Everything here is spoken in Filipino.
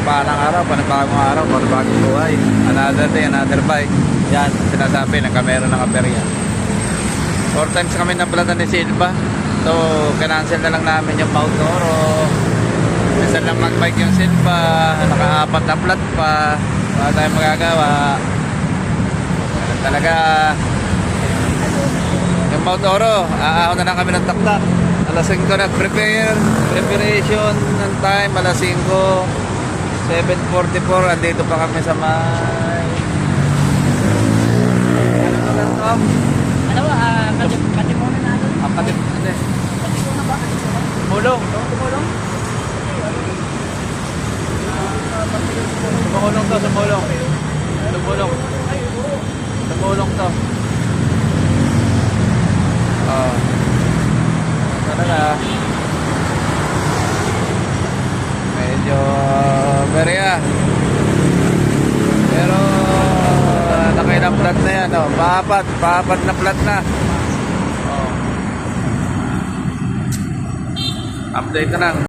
Mapagpalang araw, panibagong buhay. Another day, another bike. Yan, sinasabi, nagkamera ng aperya. 4 times kami naplatan ni Silva. So, kinancel na lang namin yung Mount Oro. Minsan lang mag-bike yung Silva. Naka-4 na plat pa. Wala tayong magagawa. Ganun talaga. Yung Mount Oro, aahon na lang kami ng taktak. Alas 5 preparation ng time, alas 5, 7:44, andito pa kami sa may ano lang to? Katimunan na doon. Ang katimunan Katimunan ba? Mulong. Tumulong? Sumulong to, sumulong. Sumulong. Sumulong to. Talaga. Medyo berya. Pero nakailang plat na yan, oh. Paapat na plat na. Oh. Update na lang.